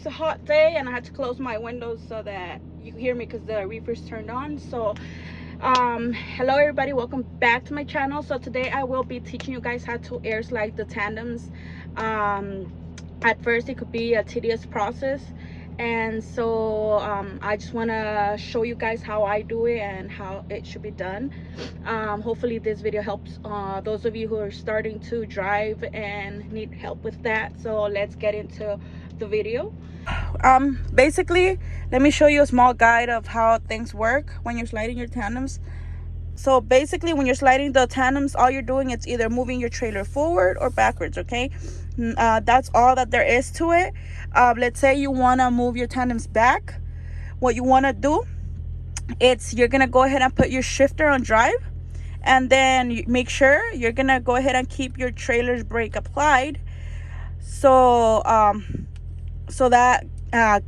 It's a hot day and I had to close my windows so that you can hear me because the reefer's turned on. So hello everybody, welcome back to my channel. So today I will be teaching you guys how to air slide the tandems. At first it could be a tedious process, and so I just want to show you guys how I do it and how it should be done. Hopefully this video helps those of you who are starting to drive and need help with that. So let's get into the video. Basically, let me show you a small guide of how things work when you're sliding your tandems. So basically, when you're sliding the tandems, all you're doing is either moving your trailer forward or backwards, okay? That's all that there is to it. Let's say you want to move your tandems back. What you want to do, you're going to go ahead and put your shifter on drive, and then you make sure you're going to go ahead and keep your trailer's brake applied. So that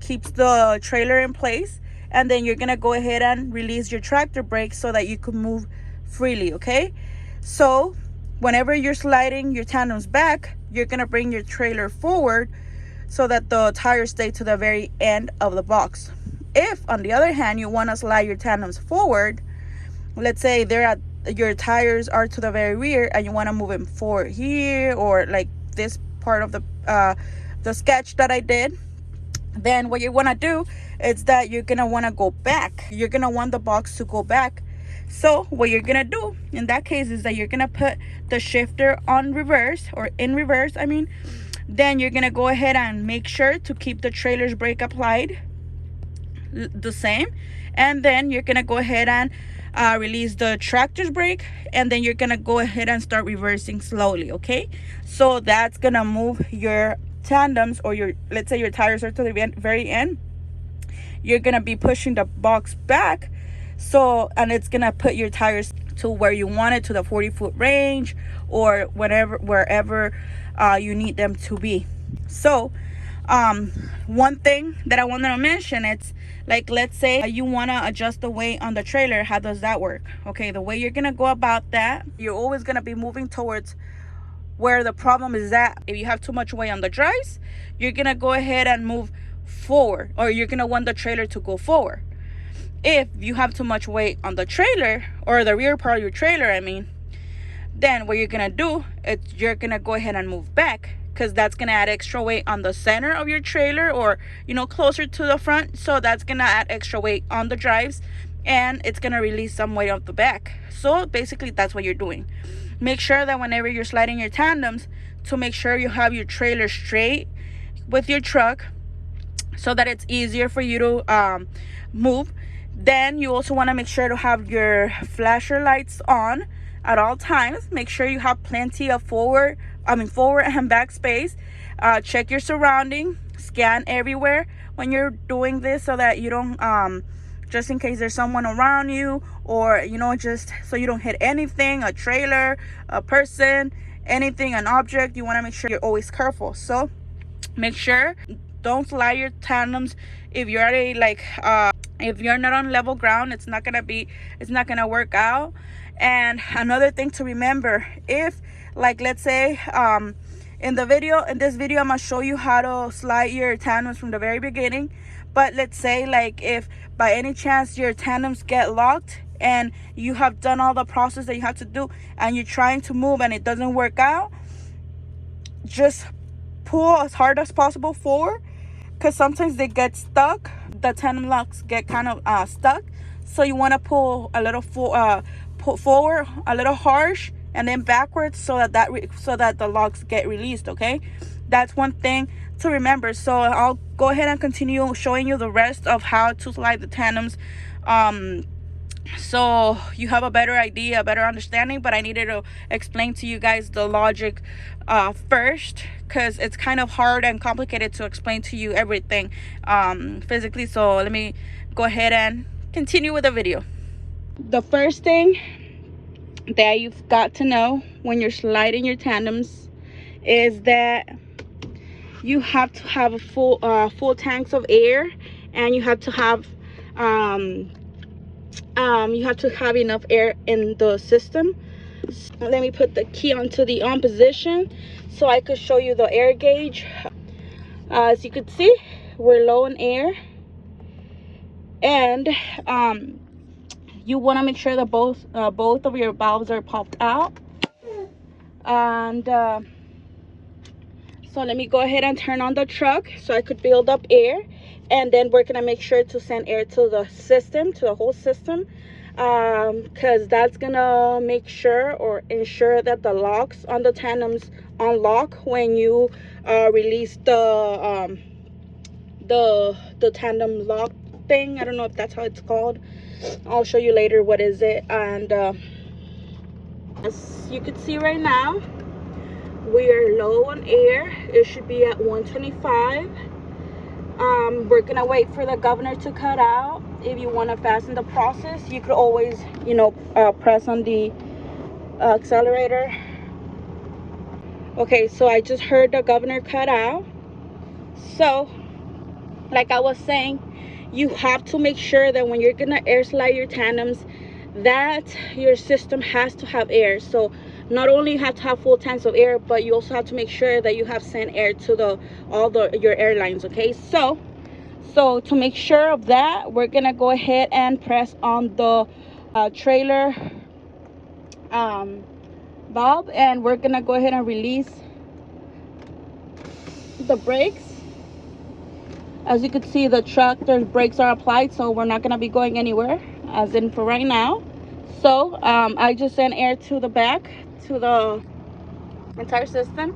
keeps the trailer in place, and then you're gonna go ahead and release your tractor brake so that you can move freely, okay? So whenever you're sliding your tandems back, you're gonna bring your trailer forward so that the tires stay to the very end of the box. If on the other hand you want to slide your tandems forward, let's say your tires are to the very rear and you want to move them forward here, or like this part of the sketch that I did, then what you want to do is that you're going to want to go back. You're going to want the box to go back. So what you're going to do in that case is that you're going to put the shifter on reverse, or in reverse, I mean. Then you're going to go ahead and make sure to keep the trailer's brake applied the same. And then you're going to go ahead and release the tractor's brake, and then you're going to go ahead and start reversing slowly, okay? So that's going to move your tandems, or let's say your tires are to the very end. You're gonna be pushing the box back, and it's gonna put your tires to where you want it, to the 40-foot range, or wherever you need them to be. So one thing that I wanted to mention, it's like, let's say you want to adjust the weight on the trailer. How does that work? Okay, the way you're gonna go about that, you're always gonna be moving towards where the problem is at. If you have too much weight on the drives, you're gonna go ahead and move forward, or you're gonna want the trailer to go forward. If you have too much weight on the trailer, or the rear part of your trailer, I mean, then what you're gonna do is you're gonna go ahead and move back, because that's gonna add extra weight on the center of your trailer, or closer to the front. So that's gonna add extra weight on the drives, and it's gonna release some weight off the back. So basically that's what you're doing. Make sure that whenever you're sliding your tandems, to make sure you have your trailer straight with your truck so that it's easier for you to move. Then you also want to make sure to have your flasher lights on at all times. Make sure you have plenty of forward and back space. Check your surrounding, scan everywhere when you're doing this, so that you don't just in case there's someone around you, or just so you don't hit anything, a trailer, a person, anything, an object. You want to make sure you're always careful. So make sure, don't slide your tandems if you're already if you're not on level ground. It's not gonna work out. And another thing to remember, if let's say in this video I'm gonna show you how to slide your tandems from the very beginning. But let's say if by any chance your tandems get locked and you have done all the process that you have to do, and you're trying to move and it doesn't work out, just pull as hard as possible forward, because sometimes they get stuck. The tandem locks get kind of stuck. So you want to pull a little pull forward a little harsh, and then backwards, so that the locks get released, okay? That's one thing to remember. So I'll go ahead and continue showing you the rest of how to slide the tandems, so you have a better idea, a better understanding. But I needed to explain to you guys the logic first, because it's kind of hard and complicated to explain to you everything physically. So let me go ahead and continue with the video. The first thing that you've got to know when you're sliding your tandems is that you have to have a full tanks of air, and you have to have enough air in the system. So let me put the key onto the on position so I could show you the air gauge. As you could see, we're low on air, and you want to make sure that both of your valves are popped out. And so let me go ahead and turn on the truck so I could build up air, and then we're gonna make sure to send air to the system, to the whole system, because that's gonna make sure or ensure that the locks on the tandems unlock when you release the tandem lock thing. I don't know if that's how it's called. I'll show you later what is it. And as you can see right now, we are low on air. It should be at 125. We're gonna wait for the governor to cut out. If you want to fasten the process, you could always, you know, press on the accelerator. Okay, so I just heard the governor cut out. So like I was saying, you have to make sure that when you're gonna air slide your tandems, that your system has to have air. So not only you have to have full tanks of air, but you also have to make sure that you have sent air to your airlines. Okay, so to make sure of that, we're gonna go ahead and press on the trailer valve, and we're gonna go ahead and release the brakes. As you can see, the truck, their brakes are applied, so we're not gonna be going anywhere, as in for right now. So I just sent air to the back, to the entire system,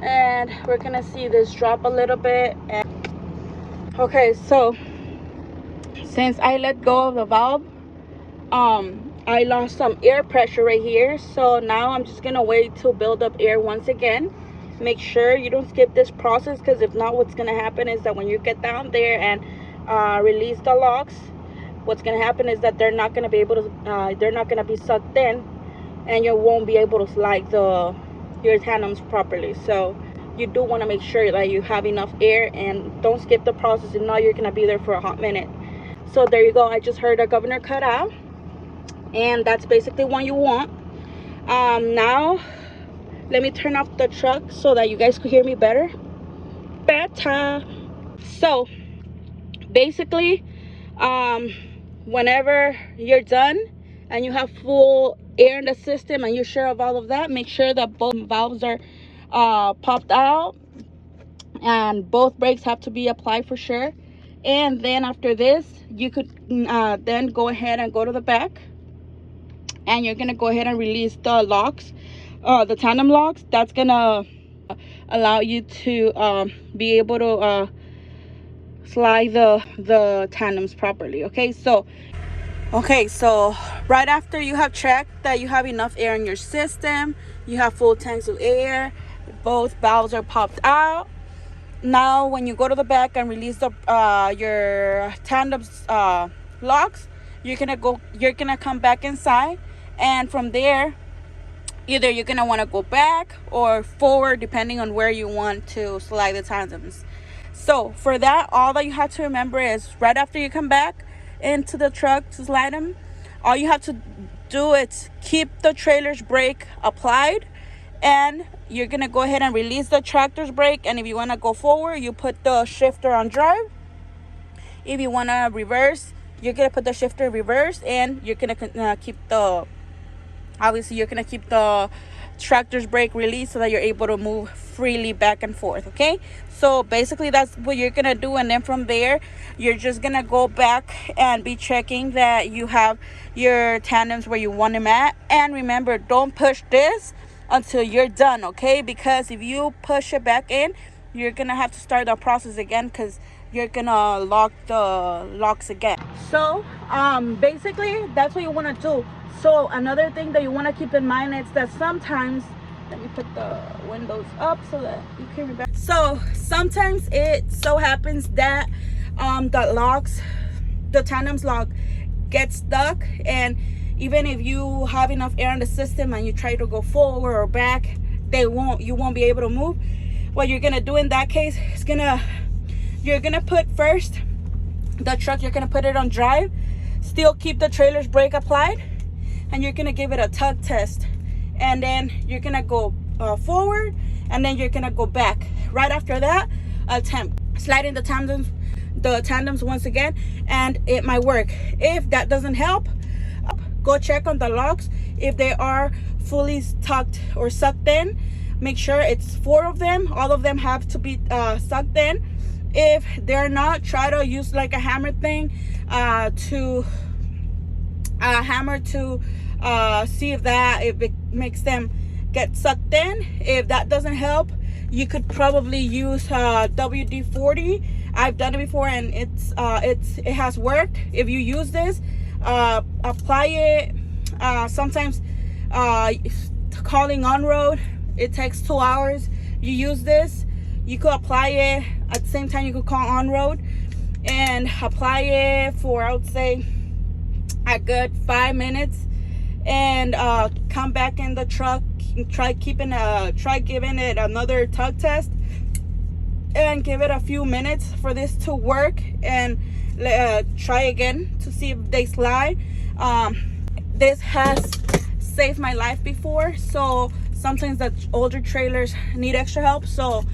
and we're gonna see this drop a little bit. And okay, so since I let go of the valve, I lost some air pressure right here. So now I'm just gonna wait to build up air once again. Make sure you don't skip this process, because if not, what's gonna happen is that when you get down there and release the locks, what's gonna happen is that they're not gonna be able to they're not gonna be sucked in, and you won't be able to slide your tandems properly. So you do want to make sure that you have enough air, and don't skip the process. If not, you're gonna be there for a hot minute. So there you go. I just heard a governor cut out, and that's basically what you want. Now let me turn off the truck so that you guys could hear me better. So basically, whenever you're done and you have full air in the system and you're sure of all of that, make sure that both valves are popped out, and both brakes have to be applied for sure. And then after this, you could then go ahead and go to the back, and you're gonna go ahead and release the locks, the tandem locks. That's gonna allow you to be able to slide the tandems properly. Okay, so right after you have checked that you have enough air in your system, you have full tanks of air, both valves are popped out. Now when you go to the back and release the your tandems locks, you're gonna come back inside, and from there, either you're gonna want to go back or forward, depending on where you want to slide the tandems. So for that, all that you have to remember is right after you come back into the truck to slide them, all you have to do is keep the trailer's brake applied, and you're gonna go ahead and release the tractor's brake. And if you want to go forward, you put the shifter on drive. If you want to reverse, you're gonna put the shifter in reverse, and you're gonna keep the tractor's brake released so that you're able to move freely back and forth. Okay, so basically that's what you're gonna do, and then from there you're just gonna go back and be checking that you have your tandems where you want them at. And remember, don't push this until you're done, okay? Because if you push it back in, you're gonna have to start the process again, because you're gonna lock the locks again. So basically that's what you want to do. So another thing that you want to keep in mind is that sometimes, let me put the windows up so that you can hear me better. So sometimes it so happens that the tandems lock gets stuck, and even if you have enough air in the system and you try to go forward or back, you won't be able to move. What you're gonna do in that case is you're gonna put first the truck, you're gonna put it on drive, still keep the trailer's brake applied, and you're gonna give it a tug test, and then you're gonna go forward, and then you're gonna go back. Right after that, attempt. sliding the tandems once again, and it might work. If that doesn't help, go check on the locks if they are fully tucked or sucked in. Make sure it's 4 of them, all of them have to be sucked in. If they're not, try to use like a hammer thing to hammer to see if it makes them get sucked in. If that doesn't help, you could probably use WD-40. I've done it before, and it has worked. If you use this, apply it. Sometimes calling on road, it takes 2 hours. You use this, you could apply it at the same time you could call on road, and apply it for, I would say, a good 5 minutes, and come back in the truck, try giving it another tug test, and give it a few minutes for this to work, and try again to see if they slide. This has saved my life before, so sometimes the older trailers need extra help. So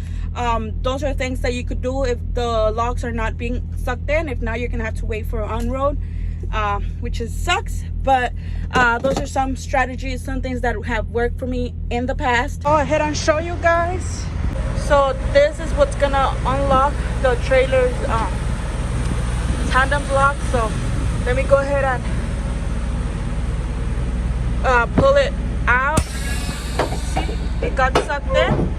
those are things that you could do if the locks are not being sucked in. If not, you're gonna have to wait for on-road, which sucks, but those are some strategies, some things that have worked for me in the past. Go ahead and show you guys. So this is what's gonna unlock the trailer's tandem lock. So let me go ahead and pull it out. See, it got sucked in.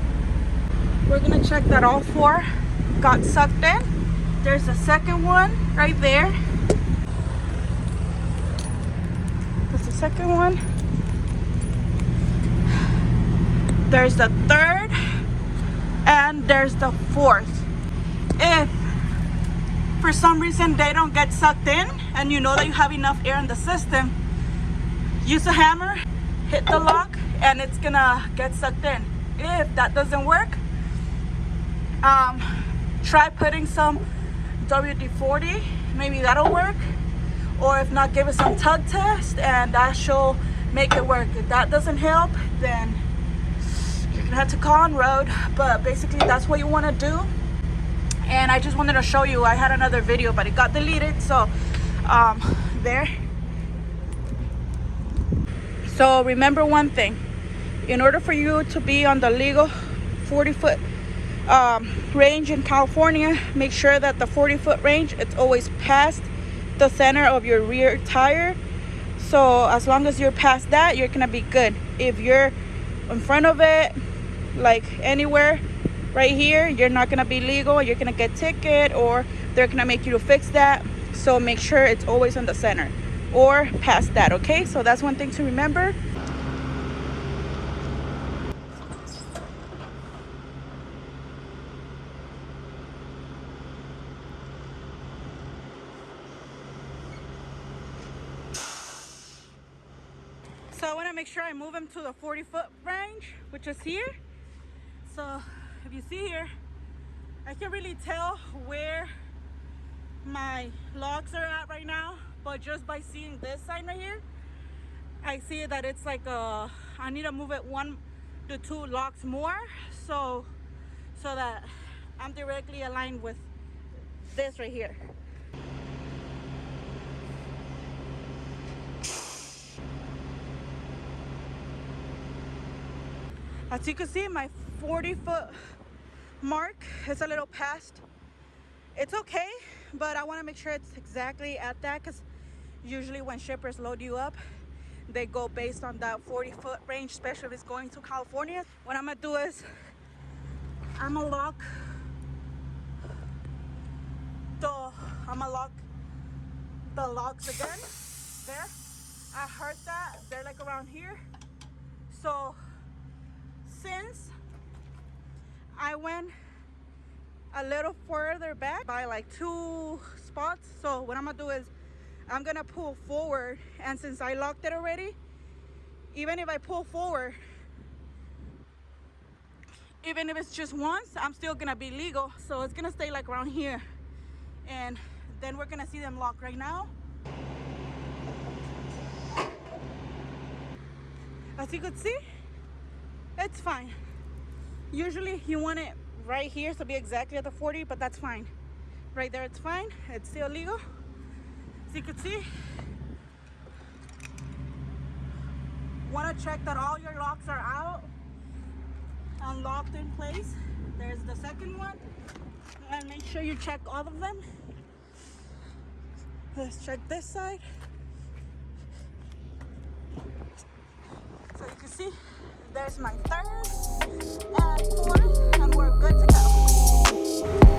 We're gonna check that all 4 got sucked in. There's a second one right there. That's the second one. There's the third, and there's the 4th. If for some reason they don't get sucked in, and you know that you have enough air in the system, use a hammer, hit the lock, and it's gonna get sucked in. If that doesn't work, try putting some WD-40, maybe that'll work. Or if not, give it some tug test, and that should make it work. If that doesn't help, then you're gonna have to call on road. But basically that's what you want to do. And I just wanted to show you, I had another video but it got deleted, so there. So remember one thing: in order for you to be on the legal 40-foot range in California, make sure that the 40-foot range, it's always past the center of your rear tire. So as long as you're past that, you're gonna be good. If you're in front of it, like anywhere right here, you're not gonna be legal. You're gonna get ticket, or they're gonna make you to fix that. So make sure it's always on the center or past that. Okay, so that's one thing to remember. So I want to make sure I move them to the 40-foot range, which is here. So if you see here, I can really tell where my locks are at right now, but just by seeing this sign right here, I see that it's like I need to move it 1 to 2 locks more, so that I'm directly aligned with this right here. As you can see, my 40-foot mark is a little past. It's okay, but I want to make sure it's exactly at that, because usually when shippers load you up, they go based on that 40-foot range, especially if it's going to California. What I'm gonna do is I'm gonna lock the locks again. There, I heard that they're like around here. So since I went a little further back by like 2 spots, so what I'm gonna do is I'm gonna pull forward, and since I locked it already, even if I pull forward, even if it's just once, I'm still gonna be legal. So it's gonna stay like around here, and then we're gonna see them lock right now. As you could see, it's fine. Usually you want it right here to be exactly at the 40, but that's fine. Right there, it's fine. It's still legal. As you can see, want to check that all your locks are out and locked in place. There's the second one, and make sure you check all of them. Let's check this side. So you can see there's my third and fourth, and we're good to go.